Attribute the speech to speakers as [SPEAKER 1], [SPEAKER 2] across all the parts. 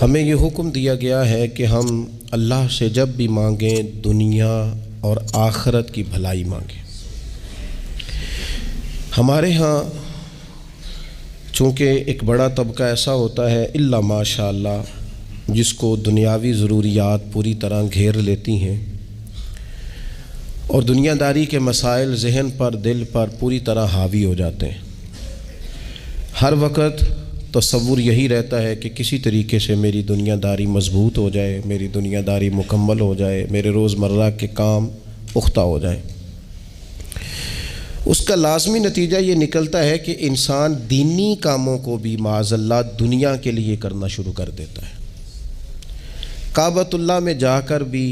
[SPEAKER 1] ہمیں یہ حکم دیا گیا ہے کہ ہم اللہ سے جب بھی مانگیں دنیا اور آخرت کی بھلائی مانگیں۔ ہمارے ہاں چونکہ ایک بڑا طبقہ ایسا ہوتا ہے الا ماشاء اللہ جس کو دنیاوی ضروریات پوری طرح گھیر لیتی ہیں اور دنیا داری کے مسائل ذہن پر دل پر پوری طرح حاوی ہو جاتے ہیں۔ ہر وقت تصور یہی رہتا ہے کہ کسی طریقے سے میری دنیا داری مضبوط ہو جائے، میری دنیا داری مکمل ہو جائے، میرے روزمرہ کے کام پختہ ہو جائیں۔ اس کا لازمی نتیجہ یہ نکلتا ہے کہ انسان دینی کاموں کو بھی معاذ اللہ دنیا کے لیے کرنا شروع کر دیتا ہے۔ کعبۃ اللہ میں جا کر بھی،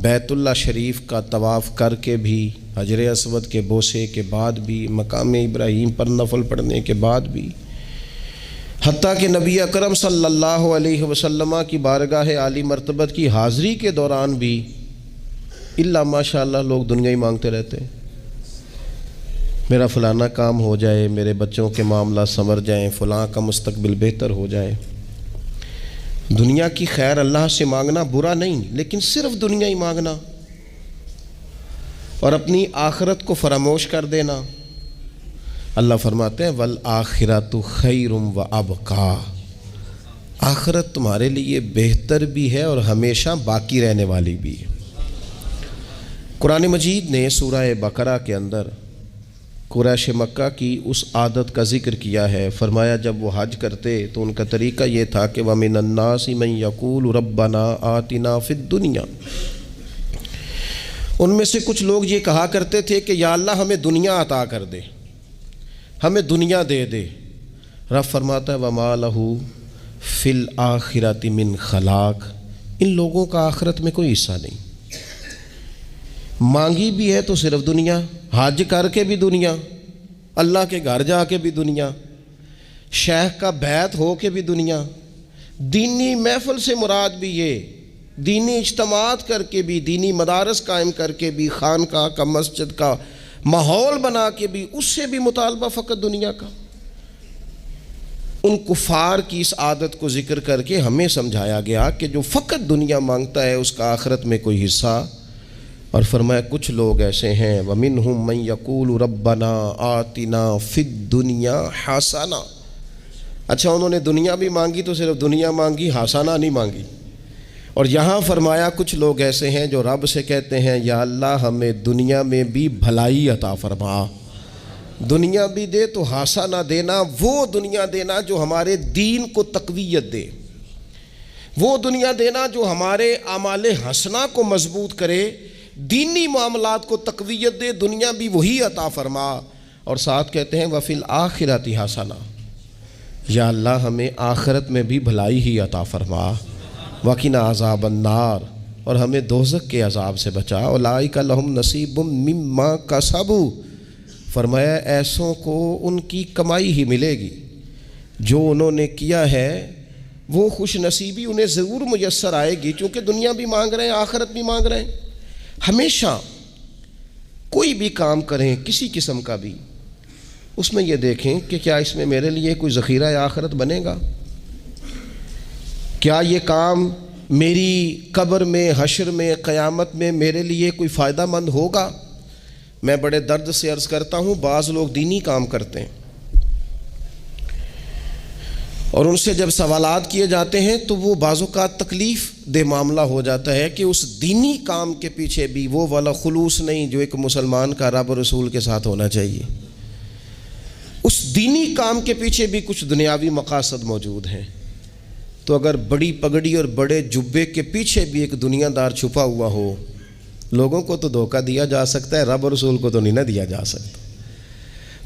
[SPEAKER 1] بیت اللہ شریف کا طواف کر کے بھی، حجر اسود کے بوسے کے بعد بھی، مقام ابراہیم پر نفل پڑھنے کے بعد بھی، حتیٰ کہ نبی اکرم صلی اللہ علیہ وسلم کی بارگاہ عالی مرتبت کی حاضری کے دوران بھی الا ماشاء اللہ لوگ دنیا ہی مانگتے رہتے ہیں۔ میرا فلانا کام ہو جائے، میرے بچوں کے معاملات سنور جائیں، فلاں کا مستقبل بہتر ہو جائے۔ دنیا کی خیر اللہ سے مانگنا برا نہیں، لیکن صرف دنیا ہی مانگنا اور اپنی آخرت کو فراموش کر دینا۔ اللہ فرماتے ہیں والآخرۃ خیر وابقیٰ، آخرت تمہارے لیے بہتر بھی ہے اور ہمیشہ باقی رہنے والی بھی ہے۔ قرآن مجید نے سورہ بقرہ کے اندر قریش مکہ کی اس عادت کا ذکر کیا ہے۔ فرمایا جب وہ حج کرتے تو ان کا طریقہ یہ تھا کہ وَمِنَ النَّاسِ مَن يَقُولُ رَبَّنَا آتِنَا فِي الدُّنْيَا، ان میں سے کچھ لوگ یہ کہا کرتے تھے کہ یا اللہ ہمیں دنیا عطا کر دے، ہمیں دنیا دے دے۔ رب فرماتا ہے وَمَا لَهُ فِي الْآخِرَةِ مِنْ خَلَاقٍ، ان لوگوں کا آخرت میں کوئی حصہ نہیں۔ مانگی بھی ہے تو صرف دنیا، حج کر کے بھی دنیا، اللہ کے گھر جا کے بھی دنیا، شیخ کا بیعت ہو کے بھی دنیا، دینی محفل سے مراد بھی یہ، دینی اجتماعات کر کے بھی، دینی مدارس قائم کر کے بھی، خانقاہ کا مسجد کا ماحول بنا کے بھی، اس سے بھی مطالبہ فقط دنیا کا۔ ان کفار کی اس عادت کو ذکر کر کے ہمیں سمجھایا گیا کہ جو فقط دنیا مانگتا ہے اس کا آخرت میں کوئی حصہ، اور فرمایا کچھ لوگ ایسے ہیں وَمِنْهُمْ مَنْ يَقُولُ رَبَّنَا آتِنَا فِي الدُّنْيَا حَسَنَةً، اچھا انہوں نے دنیا بھی مانگی تو صرف دنیا مانگی، حسنہ نہیں مانگی۔ اور یہاں فرمایا کچھ لوگ ایسے ہیں جو رب سے کہتے ہیں یا اللہ ہمیں دنیا میں بھی بھلائی عطا فرما، دنیا بھی دے تو حسنہ دینا، وہ دنیا دینا جو ہمارے دین کو تقویت دے، وہ دنیا دینا جو ہمارے اعمال حسنہ کو مضبوط کرے، دینی معاملات کو تقویت دے، دنیا بھی وہی عطا فرما۔ اور ساتھ کہتے ہیں وَفِي الْآخِرَةِ حَسَنَةً، یا اللہ ہمیں آخرت میں بھی بھلائی ہی عطا فرما، وَقِنَا عَذَابَ النَّارِ، اور ہمیں دوزخ کے عذاب سے بچا، أُولَٰئِكَ لَهُمْ نَصِيبٌ مِّمَّا كَسَبُوا، فرمایا ایسوں کو ان کی کمائی ہی ملے گی، جو انہوں نے کیا ہے وہ خوش نصیبی انہیں ضرور میسر آئے گی، چونکہ دنیا بھی مانگ رہے ہیں، آخرت بھی مانگ رہے ہیں۔ ہمیشہ کوئی بھی کام کریں کسی قسم کا بھی، اس میں یہ دیکھیں کہ کیا اس میں میرے لیے کوئی ذخیرہ آخرت بنے گا، کیا یہ کام میری قبر میں، حشر میں، قیامت میں میرے لیے کوئی فائدہ مند ہوگا۔ میں بڑے درد سے عرض کرتا ہوں بعض لوگ دینی کام کرتے ہیں اور ان سے جب سوالات کیے جاتے ہیں تو وہ بعض اوقات تکلیف دہ معاملہ ہو جاتا ہے کہ اس دینی کام کے پیچھے بھی وہ والا خلوص نہیں جو ایک مسلمان کا رب و رسول کے ساتھ ہونا چاہیے، اس دینی کام کے پیچھے بھی کچھ دنیاوی مقاصد موجود ہیں۔ تو اگر بڑی پگڑی اور بڑے جبے کے پیچھے بھی ایک دنیا دار چھپا ہوا ہو، لوگوں کو تو دھوکہ دیا جا سکتا ہے، رب و رسول کو تو نہیں نہ دیا جا سکتا۔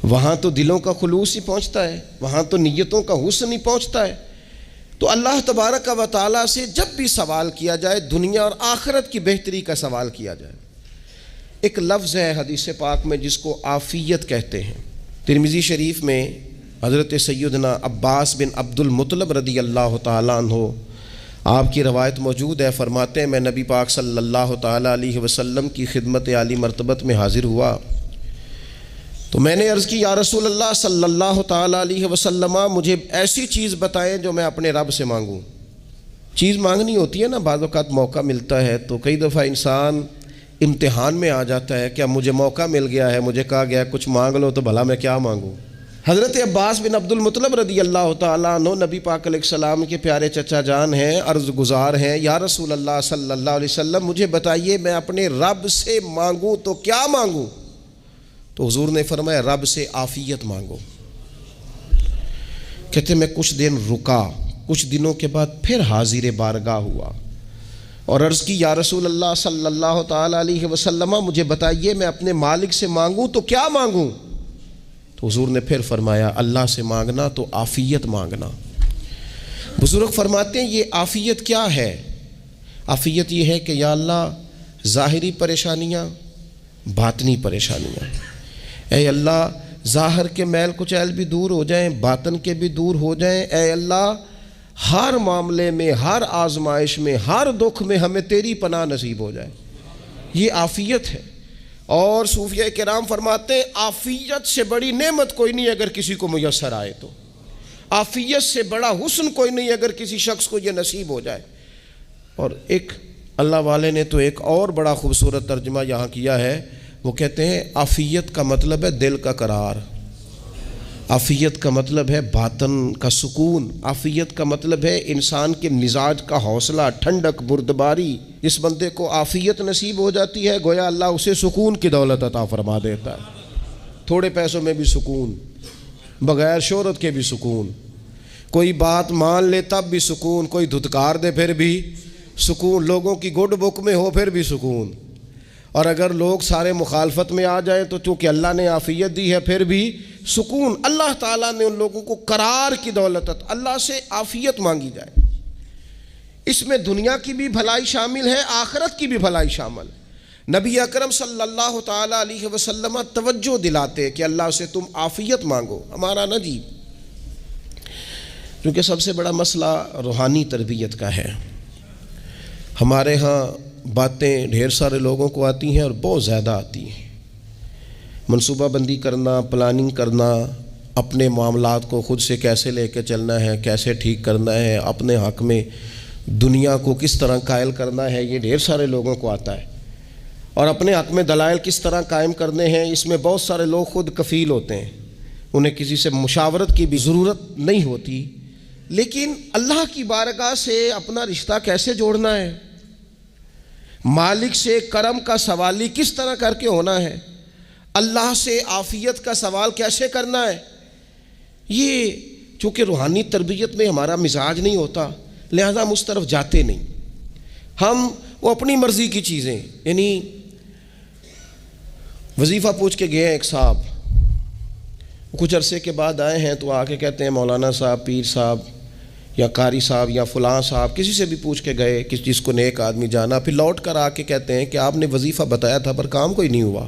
[SPEAKER 1] وہاں تو دلوں کا خلوص ہی پہنچتا ہے، وہاں تو نیتوں کا حسن ہی پہنچتا ہے۔ تو اللہ تبارک و تعالیٰ سے جب بھی سوال کیا جائے دنیا اور آخرت کی بہتری کا سوال کیا جائے۔ ایک لفظ ہے حدیث پاک میں جس کو عافیت کہتے ہیں، ترمذی شریف میں حضرت سیدنا عباس بن عبد المطلب رضی اللہ تعالیٰ عنہ آپ کی روایت موجود ہے، فرماتے ہیں میں نبی پاک صلی اللہ تعالیٰ علیہ وسلم کی خدمت عالی مرتبت میں حاضر ہوا تو میں نے عرض کی یا رسول اللہ صلی اللہ تعالیٰ علیہ وسلم مجھے ایسی چیز بتائیں جو میں اپنے رب سے مانگوں۔ چیز مانگنی ہوتی ہے نا، بعض اوقات موقع ملتا ہے تو کئی دفعہ انسان امتحان میں آ جاتا ہے کہ اب مجھے موقع مل گیا ہے، مجھے کہا گیا کچھ مانگ لو، تو بھلا میں کیا مانگوں۔ حضرت عباس بن عبد المطلب رضی اللہ تعالیٰ عنہ نبی پاک علیہ السلام کے پیارے چچا جان ہیں، عرض گزار ہیں، یا رسول اللہ صلی اللہ علیہ وسلم مجھے بتائیے میں اپنے رب سے مانگوں تو کیا مانگوں؟ تو حضور نے فرمایا رب سے عافیت مانگو۔ کہتے میں کچھ دن رکا، کچھ دنوں کے بعد پھر حاضر بارگاہ ہوا اور عرض کی یا رسول اللہ صلی اللہ تعالیٰ علیہ وسلم مجھے بتائیے میں اپنے مالک سے مانگوں تو کیا مانگوں؟ تو حضور نے پھر فرمایا اللہ سے مانگنا تو عافیت مانگنا۔ بزرگ فرماتے ہیں یہ عافیت کیا ہے؟ عافیت یہ ہے کہ یا اللہ ظاہری پریشانیاں، باطنی پریشانیاں، اے اللہ ظاہر کے میل کچیل بھی دور ہو جائیں، باطن کے بھی دور ہو جائیں، اے اللہ ہر معاملے میں، ہر آزمائش میں، ہر دکھ میں ہمیں تیری پناہ نصیب ہو جائے۔ یہ عافیت ہے۔ اور صوفیہ کرام فرماتے ہیں عافیت سے بڑی نعمت کوئی نہیں اگر کسی کو میسر آئے تو، عافیت سے بڑا حسن کوئی نہیں اگر کسی شخص کو یہ نصیب ہو جائے۔ اور ایک اللہ والے نے تو ایک اور بڑا خوبصورت ترجمہ یہاں کیا ہے، وہ کہتے ہیں عافیت کا مطلب ہے دل کا قرار، عافیت کا مطلب ہے باطن کا سکون، عافیت کا مطلب ہے انسان کے مزاج کا حوصلہ، ٹھنڈک، بردباری۔ جس بندے کو عافیت نصیب ہو جاتی ہے گویا اللہ اسے سکون کی دولت عطا فرما دیتا ہے، تھوڑے پیسوں میں بھی سکون، بغیر شہرت کے بھی سکون، کوئی بات مان لے تب بھی سکون، کوئی دھتکار دے پھر بھی سکون، لوگوں کی گڈ بک میں ہو پھر بھی سکون، اور اگر لوگ سارے مخالفت میں آ جائیں تو چونکہ اللہ نے عافیت دی ہے پھر بھی سکون۔ اللہ تعالیٰ نے ان لوگوں کو قرار کی دولت، اللہ سے عافیت مانگی جائے۔ اس میں دنیا کی بھی بھلائی شامل ہے، آخرت کی بھی بھلائی شامل۔ نبی اکرم صلی اللہ تعالیٰ علیہ وسلم توجہ دلاتے کہ اللہ سے تم عافیت مانگو۔ ہمارا نا جی کیونکہ سب سے بڑا مسئلہ روحانی تربیت کا ہے، ہمارے ہاں باتیں ڈھیر سارے لوگوں کو آتی ہیں اور بہت زیادہ آتی ہیں، منصوبہ بندی کرنا، پلاننگ کرنا، اپنے معاملات کو خود سے کیسے لے کے چلنا ہے، کیسے ٹھیک کرنا ہے، اپنے حق میں دنیا کو کس طرح قائل کرنا ہے، یہ ڈھیر سارے لوگوں کو آتا ہے، اور اپنے حق میں دلائل کس طرح قائم کرنے ہیں، اس میں بہت سارے لوگ خود کفیل ہوتے ہیں، انہیں کسی سے مشاورت کی بھی ضرورت نہیں ہوتی۔ لیکن اللہ کی بارگاہ سے اپنا رشتہ کیسے جوڑنا ہے، مالک سے کرم کا سوالی کس طرح کر کے ہونا ہے، اللہ سے عافیت کا سوال کیسے کرنا ہے، یہ چونکہ روحانی تربیت میں ہمارا مزاج نہیں ہوتا لہذا ہم اس طرف جاتے نہیں، ہم وہ اپنی مرضی کی چیزیں، یعنی وظیفہ پوچھ کے گئے ہیں ایک صاحب، کچھ عرصے کے بعد آئے ہیں تو آ کے کہتے ہیں مولانا صاحب، پیر صاحب یا قاری صاحب یا فلاں صاحب، کسی سے بھی پوچھ کے گئے کس جس کو نیک آدمی جانا، پھر لوٹ کر آ کے کہتے ہیں کہ آپ نے وظیفہ بتایا تھا پر کام کوئی نہیں ہوا۔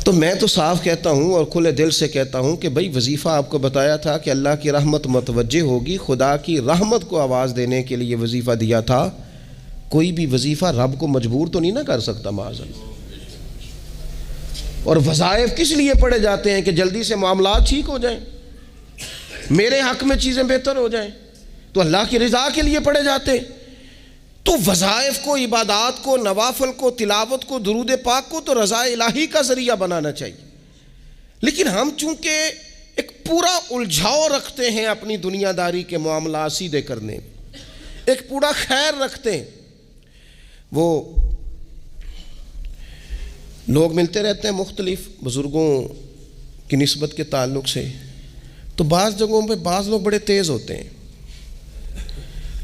[SPEAKER 1] تو میں تو صاف کہتا ہوں اور کھلے دل سے کہتا ہوں کہ بھئی وظیفہ آپ کو بتایا تھا کہ اللہ کی رحمت متوجہ ہوگی، خدا کی رحمت کو آواز دینے کے لیے وظیفہ دیا تھا، کوئی بھی وظیفہ رب کو مجبور تو نہیں نہ کر سکتا معاذ اللہ۔ اور وظائف کس لیے پڑھے جاتے ہیں کہ جلدی سے معاملات ٹھیک ہو جائیں، میرے حق میں چیزیں بہتر ہو جائیں، تو اللہ کی رضا کے لیے پڑھے جاتے ہیں۔ تو وظائف کو، عبادات کو، نوافل کو، تلاوت کو، درود پاک کو تو رضا الہی کا ذریعہ بنانا چاہیے، لیکن ہم چونکہ ایک پورا الجھاؤ رکھتے ہیں اپنی دنیا داری کے معاملات سیدھے کرنے میں، ایک پورا خیر رکھتے ہیں۔ وہ لوگ ملتے رہتے ہیں مختلف بزرگوں کی نسبت کے تعلق سے، تو بعض جگہوں پہ بعض لوگ بڑے تیز ہوتے ہیں،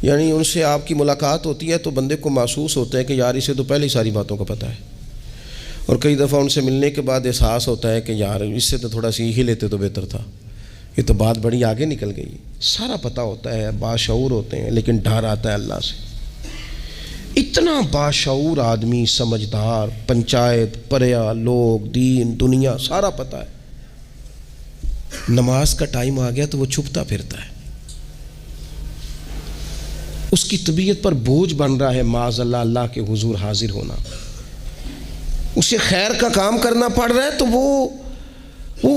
[SPEAKER 1] یعنی ان سے آپ کی ملاقات ہوتی ہے تو بندے کو محسوس ہوتا ہے کہ یار اسے تو پہلے ہی ساری باتوں کا پتہ ہے، اور کئی دفعہ ان سے ملنے کے بعد احساس ہوتا ہے کہ یار اس سے تو تھوڑا سیکھ ہی لیتے تو بہتر تھا، یہ تو بات بڑی آگے نکل گئی۔ سارا پتہ ہوتا ہے، باشعور ہوتے ہیں، لیکن ڈر آتا ہے اللہ سے۔ اتنا باشعور آدمی، سمجھدار، پنچایت، پریا، لوگ، دین، دنیا سارا پتہ ہے، نماز کا ٹائم آ گیا تو وہ چھپتا پھرتا ہے، اس کی طبیعت پر بوجھ بن رہا ہے معاذ اللہ اللہ کے حضور حاضر ہونا، اسے خیر کا کام کرنا پڑ رہا ہے تو وہ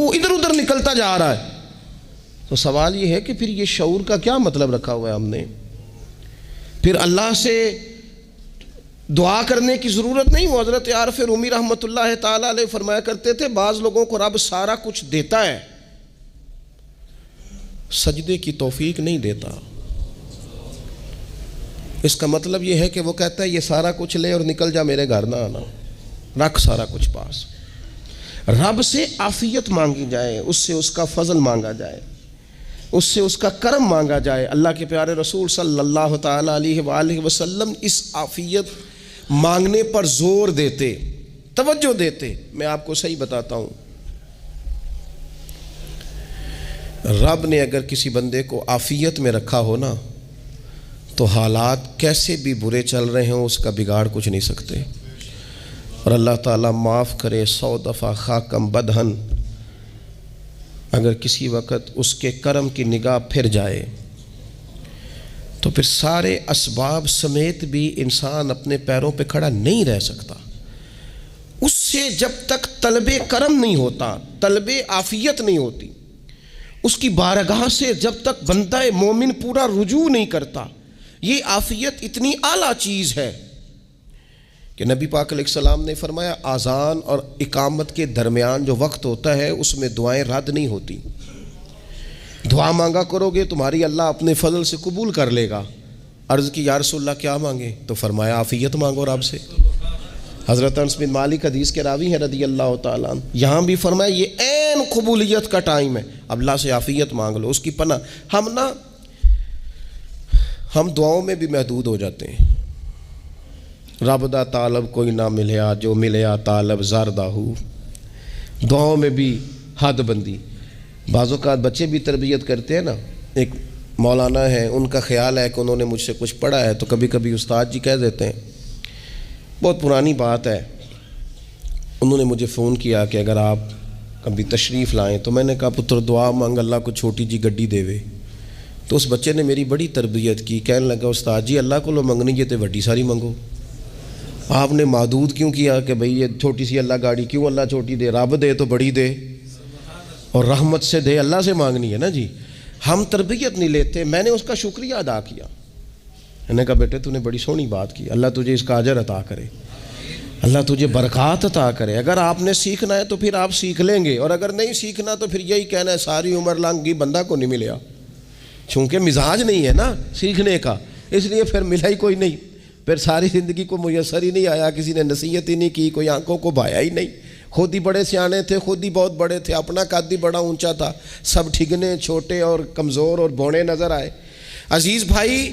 [SPEAKER 1] ادھر ادھر نکلتا جا رہا ہے، تو سوال یہ ہے کہ پھر یہ شعور کا کیا مطلب رکھا ہوا ہے ہم نے؟ پھر اللہ سے دعا کرنے کی ضرورت نہیں۔ وہ حضرت عارف رومی رحمۃ اللہ تعالیٰ علیہ فرمایا کرتے تھے بعض لوگوں کو رب سارا کچھ دیتا ہے، سجدے کی توفیق نہیں دیتا۔ اس کا مطلب یہ ہے کہ وہ کہتا ہے یہ سارا کچھ لے اور نکل جا، میرے گھر نہ آنا، رکھ سارا کچھ پاس۔ رب سے عافیت مانگی جائے، اس سے اس کا فضل مانگا جائے، اس سے اس کا کرم مانگا جائے۔ اللہ کے پیارے رسول صلی اللہ تعالیٰ علیہ وآلہ وسلم اس عافیت مانگنے پر زور دیتے، توجہ دیتے۔ میں آپ کو صحیح بتاتا ہوں، رب نے اگر کسی بندے کو عافیت میں رکھا ہو نا تو حالات کیسے بھی برے چل رہے ہوں اس کا بگاڑ کچھ نہیں سکتے۔ اور اللہ تعالیٰ معاف کرے، 100 دفعہ خاکم بدہن اگر کسی وقت اس کے کرم کی نگاہ پھر جائے تو پھر سارے اسباب سمیت بھی انسان اپنے پیروں پہ کھڑا نہیں رہ سکتا۔ اس سے جب تک طلب کرم نہیں ہوتا، طلب عافیت نہیں ہوتی، اس کی بارگاہ سے جب تک بندہ مومن پورا رجوع نہیں کرتا، یہ عافیت اتنی اعلیٰ چیز ہے کہ نبی پاک علیہ السلام نے فرمایا اذان اور اقامت کے درمیان جو وقت ہوتا ہے اس میں دعائیں رد نہیں ہوتی۔ دعا مانگا کرو گے تمہاری اللہ اپنے فضل سے قبول کر لے گا۔ عرض کی یا رسول اللہ کیا مانگے؟ تو فرمایا عافیت مانگو رب سے۔ حضرت انس بن مالک حدیث کے راوی ہیں رضی اللہ تعالیٰ عنہ، یہاں بھی فرمایا یہ عین قبولیت کا ٹائم ہے، اب اللہ سے عافیت مانگ لو، اس کی پناہ۔ ہم دعاؤں میں بھی محدود ہو جاتے ہیں۔ رب دا طالب کوئی نہ ملیا، جو ملیا طالب زردہ ہو۔ دعاؤں میں بھی حد بندی۔ بعض اوقات بچے بھی تربیت کرتے ہیں نا، ایک مولانا ہے، ان کا خیال ہے کہ انہوں نے مجھ سے کچھ پڑھا ہے تو کبھی کبھی استاد جی کہہ دیتے ہیں، بہت پرانی بات ہے، انہوں نے مجھے فون کیا کہ اگر آپ کبھی تشریف لائیں، تو میں نے کہا پتر دعا مانگ اللہ کو چھوٹی جی گڈی دے وے۔ تو اس بچے نے میری بڑی تربیت کی، کہنے لگا استاد جی اللہ کو لو منگنی ہے تو وڈی ساری منگو، آپ نے محدود کیوں کیا کہ بھئی یہ چھوٹی سی اللہ گاڑی کیوں اللہ چھوٹی دے، رب دے تو بڑی دے اور رحمت سے دے، اللہ سے مانگنی ہے نا جی۔ ہم تربیت نہیں لیتے۔ میں نے اس کا شکریہ ادا کیا، میں نے کہا بیٹے تو نے بڑی سونی بات کی، اللہ تجھے اس کا اجر عطا کرے، اللہ تجھے برکات عطا کرے۔ اگر آپ نے سیکھنا ہے تو پھر آپ سیکھ لیں گے، اور اگر نہیں سیکھنا تو پھر یہی کہنا ہے ساری عمر لنگ گئی بندہ کو نہیں ملیا، چونکہ مزاج نہیں ہے نا سیکھنے کا، اس لیے پھر ملا ہی کوئی نہیں، پھر ساری زندگی کو میسر ہی نہیں آیا، کسی نے نصیحت ہی نہیں کی، کوئی آنکھوں کو بھایا ہی نہیں۔ خود ہی بڑے سیانے تھے، خود ہی بہت بڑے تھے، اپنا قد ہی بڑا اونچا تھا، سب ٹھگنے چھوٹے اور کمزور اور بونے نظر آئے۔ عزیز بھائی،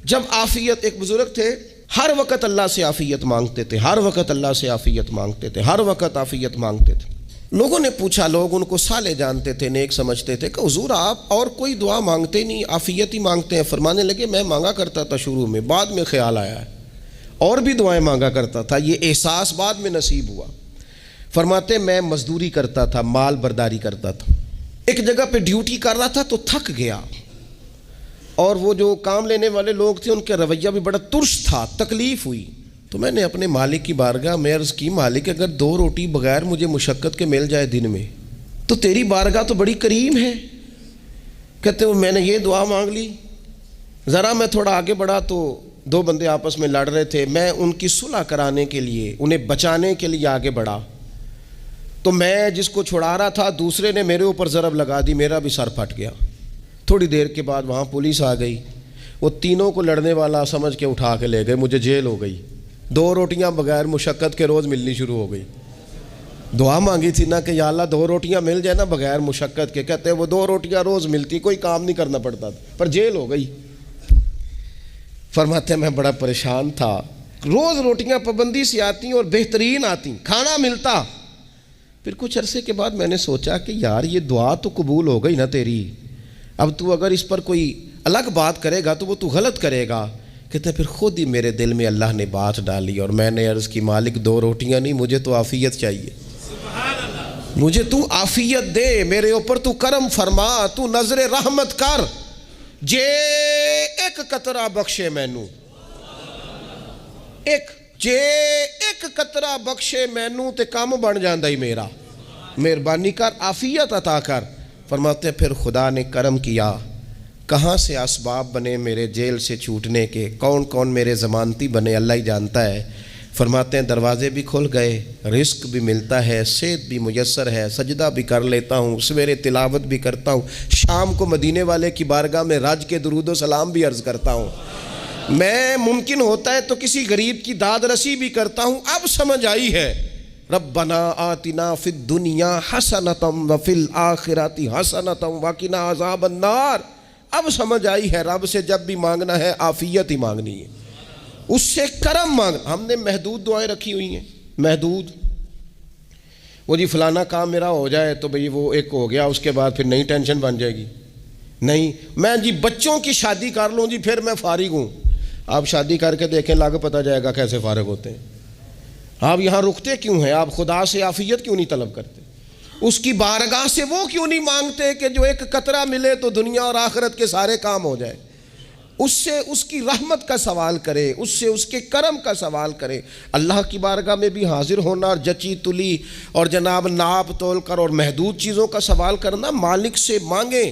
[SPEAKER 1] جب عافیت، ایک بزرگ تھے ہر وقت اللہ سے عافیت مانگتے تھے، ہر وقت اللہ سے عافیت مانگتے تھے، ہر وقت عافیت مانگتے تھے۔ لوگوں نے پوچھا، لوگ ان کو صالح جانتے تھے، نیک سمجھتے تھے، کہ حضور آپ اور کوئی دعا مانگتے نہیں، عافیت ہی مانگتے ہیں۔ فرمانے لگے میں مانگا کرتا تھا شروع میں، بعد میں خیال آیا ہے اور بھی دعائیں مانگا کرتا تھا، یہ احساس بعد میں نصیب ہوا۔ فرماتے میں مزدوری کرتا تھا، مال برداری کرتا تھا، ایک جگہ پہ ڈیوٹی کر رہا تھا تو تھک گیا، اور وہ جو کام لینے والے لوگ تھے ان کا رویہ بھی بڑا ترش تھا، تکلیف ہوئی۔ تو میں نے اپنے مالک کی بارگاہ میں عرض کی، مالک اگر 2 روٹی بغیر مجھے مشقت کے مل جائے دن میں تو تیری بارگاہ تو بڑی کریم ہے۔ کہتے ہیں میں نے یہ دعا مانگ لی، ذرا میں تھوڑا آگے بڑھا تو 2 بندے آپس میں لڑ رہے تھے، میں ان کی صلح کرانے کے لیے، انہیں بچانے کے لیے آگے بڑھا، تو میں جس کو چھڑا رہا تھا دوسرے نے میرے اوپر ضرب لگا دی، میرا بھی سر پھٹ گیا۔ تھوڑی دیر کے بعد وہاں پولیس آ گئی، وہ تینوں کو لڑنے والا سمجھ کے اٹھا کے لے گئے، مجھے جیل ہو گئی۔ 2 روٹیاں بغیر مشقت کے روز ملنی شروع ہو گئی۔ دعا مانگی تھی نا کہ یا اللہ 2 روٹیاں مل جائے نا بغیر مشقت کے، کہتے ہیں وہ 2 روٹیاں روز ملتی، کوئی کام نہیں کرنا پڑتا تھا، پر جیل ہو گئی۔ فرماتے ہیں میں بڑا پریشان تھا، روز روٹیاں پابندی سے آتی اور بہترین آتی، کھانا ملتا۔ پھر کچھ عرصے کے بعد میں نے سوچا کہ یار یہ دعا تو قبول ہو گئی نا تیری، اب تو اگر اس پر کوئی الگ بات کرے گا تو وہ تو غلط کرے گا۔ کہتے ہیں پھر خود ہی میرے دل میں اللہ نے بات ڈالی اور میں نے عرض کی مالک 2 روٹیاں نہیں، مجھے تو عافیت چاہیے، مجھے تو عافیت دے، میرے اوپر تو کرم فرما، تو نظر رحمت کر، جے ایک قطرہ بخشے مینوں، جے ایک قطرہ بخشے مینوں تے کام بن جاندا ہی میرا، مہربانی کر عافیت عطا کر۔ فرماتے ہیں پھر خدا نے کرم کیا، کہاں سے اسباب بنے میرے جیل سے چھوٹنے کے، کون کون میرے ضمانتی بنے اللہ ہی جانتا ہے۔ فرماتے ہیں دروازے بھی کھل گئے، رزق بھی ملتا ہے، صحت بھی میسر ہے، سجدہ بھی کر لیتا ہوں، سویرے تلاوت بھی کرتا ہوں، شام کو مدینے والے کی بارگاہ میں رج کے درود و سلام بھی عرض کرتا ہوں، میں ممکن ہوتا ہے تو کسی غریب کی داد رسی بھی کرتا ہوں۔ اب سمجھ آئی ہے ربنا آتنا فی الدنیا حسنۃ وفی الآخرۃ حسنۃ وقنا عذاب النار۔ اب سمجھ آئی ہے رب سے جب بھی مانگنا ہے عافیت ہی مانگنی ہے، اس سے کرم مانگ۔ ہم نے محدود دعائیں رکھی ہوئی ہیں، محدود، وہ جی فلانا کام میرا ہو جائے تو بھئی وہ ایک ہو گیا، اس کے بعد پھر نئی ٹینشن بن جائے گی، نہیں میں جی بچوں کی شادی کر لوں جی پھر میں فارغ ہوں۔ آپ شادی کر کے دیکھیں لاگ پتہ جائے گا کیسے فارغ ہوتے ہیں۔ آپ یہاں رکتے کیوں ہیں؟ آپ خدا سے عافیت کیوں نہیں طلب کرتے؟ اس کی بارگاہ سے وہ کیوں نہیں مانگتے کہ جو ایک قطرہ ملے تو دنیا اور آخرت کے سارے کام ہو جائے؟ اس سے اس کی رحمت کا سوال کرے، اس سے اس کے کرم کا سوال کرے۔ اللہ کی بارگاہ میں بھی حاضر ہونا اور جچی تلی اور جناب ناپ تول کر اور محدود چیزوں کا سوال کرنا، مالک سے مانگیں،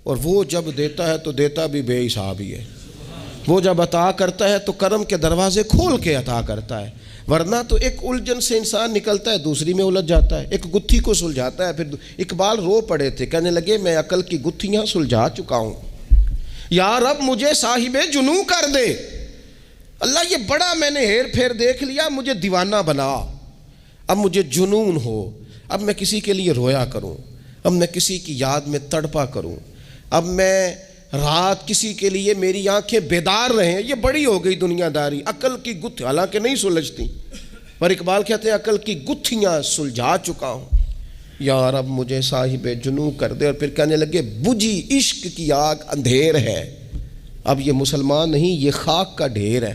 [SPEAKER 1] اور وہ جب دیتا ہے تو دیتا بھی بے حساب ہی ہے۔ وہ جب عطا کرتا ہے تو کرم کے دروازے کھول کے عطا کرتا ہے، ورنہ تو ایک الجھن سے انسان نکلتا ہے دوسری میں الجھ جاتا ہے، ایک گتھی کو سلجھاتا ہے پھر۔ اقبال رو پڑے تھے، کہنے لگے میں عقل کی گتھیاں سلجھا چکا ہوں، یا رب مجھے صاحب جنوں کر دے۔ اللہ یہ بڑا میں نے ہیر پھیر دیکھ لیا، مجھے دیوانہ بنا، اب مجھے جنون ہو، اب میں کسی کے لیے رویا کروں، اب میں کسی کی یاد میں تڑپا کروں، اب میں رات کسی کے لیے میری آنکھیں بیدار رہیں۔ یہ بڑی ہو گئی دنیا داری، عقل کی گتھی حالانکہ نہیں سلجھتی، پر اقبال کہتے ہیں عقل کی گتھیاں سلجھا چکا ہوں، یا رب مجھے صاحب جنوں کر دے۔ اور پھر کہنے لگے بجھی عشق کی آگ اندھیر ہے، اب یہ مسلمان نہیں یہ خاک کا ڈھیر ہے،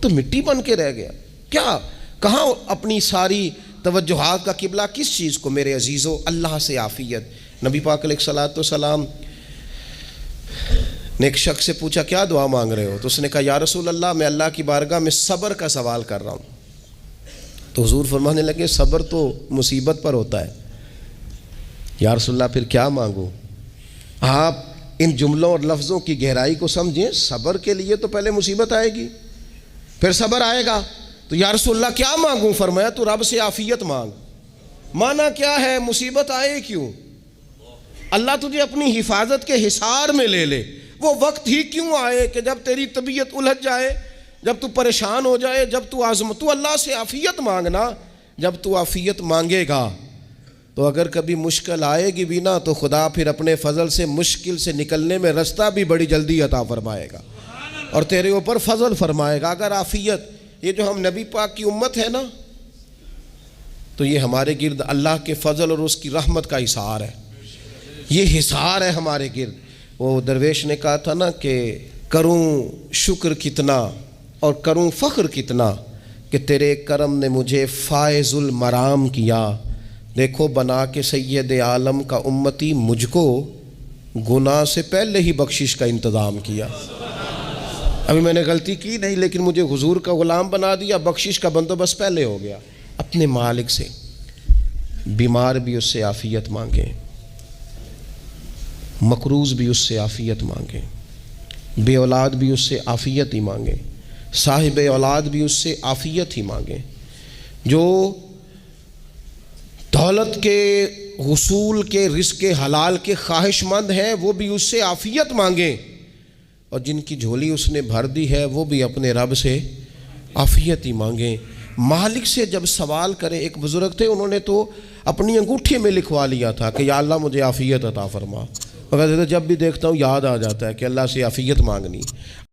[SPEAKER 1] تو مٹی بن کے رہ گیا۔ کیا کہاں اپنی ساری توجہات کا قبلہ کس چیز کو؟ میرے عزیزو اللہ سے عافیت۔ نبی پاک علیہ الصلوۃ والسلام نے ایک شخص سے پوچھا کیا دعا مانگ رہے ہو؟ تو اس نے کہا یا رسول اللہ میں اللہ کی بارگاہ میں صبر کا سوال کر رہا ہوں۔ تو حضور فرمانے لگے صبر تو مصیبت پر ہوتا ہے۔ یا رسول اللہ پھر کیا مانگوں؟ آپ ان جملوں اور لفظوں کی گہرائی کو سمجھیں، صبر کے لیے تو پہلے مصیبت آئے گی پھر صبر آئے گا۔ تو یا رسول اللہ کیا مانگوں؟ فرمایا تو رب سے عافیت مانگ۔ معنی کیا ہے؟ مصیبت آئے کیوں؟ اللہ تجھے اپنی حفاظت کے حصار میں لے لے، وہ وقت ہی کیوں آئے کہ جب تیری طبیعت الجھ جائے، جب تو پریشان ہو جائے، جب تو اللہ سے عافیت مانگنا۔ جب تو عافیت مانگے گا تو اگر کبھی مشکل آئے گی بھی نا تو خدا پھر اپنے فضل سے مشکل سے نکلنے میں رستہ بھی بڑی جلدی عطا فرمائے گا اور تیرے اوپر فضل فرمائے گا۔ اگر عافیت، یہ جو ہم نبی پاک کی امت ہے نا، تو یہ ہمارے گرد اللہ کے فضل اور اس کی رحمت کا حصار ہے، یہ حصار ہے ہمارے گرد۔ وہ درویش نے کہا تھا نا کہ کروں شکر کتنا اور کروں فخر کتنا کہ تیرے کرم نے مجھے فائز المرام کیا، دیکھو بنا کے سید عالم کا امتی مجھ کو گناہ سے پہلے ہی بخشش کا انتظام کیا۔ ابھی میں نے غلطی کی نہیں لیکن مجھے حضور کا غلام بنا دیا، بخشش کا بندوبست پہلے ہو گیا۔ اپنے مالک سے، بیمار بھی اس سے عافیت مانگیں، مقروض بھی اس سے عافیت مانگیں، بے اولاد بھی اس سے عافیت ہی مانگیں، صاحب اولاد بھی اس سے عافیت ہی مانگیں، جو دولت کے حصول کے رزق حلال کے خواہش مند ہیں وہ بھی اس سے عافیت مانگیں، اور جن کی جھولی اس نے بھر دی ہے وہ بھی اپنے رب سے عافیت ہی مانگیں۔ مالک سے جب سوال کریں، ایک بزرگ تھے انہوں نے تو اپنی انگوٹھی میں لکھوا لیا تھا کہ یا اللہ مجھے عافیت عطا فرما، مگر جب بھی دیکھتا ہوں یاد آ جاتا ہے کہ اللہ سے عافیت مانگنی۔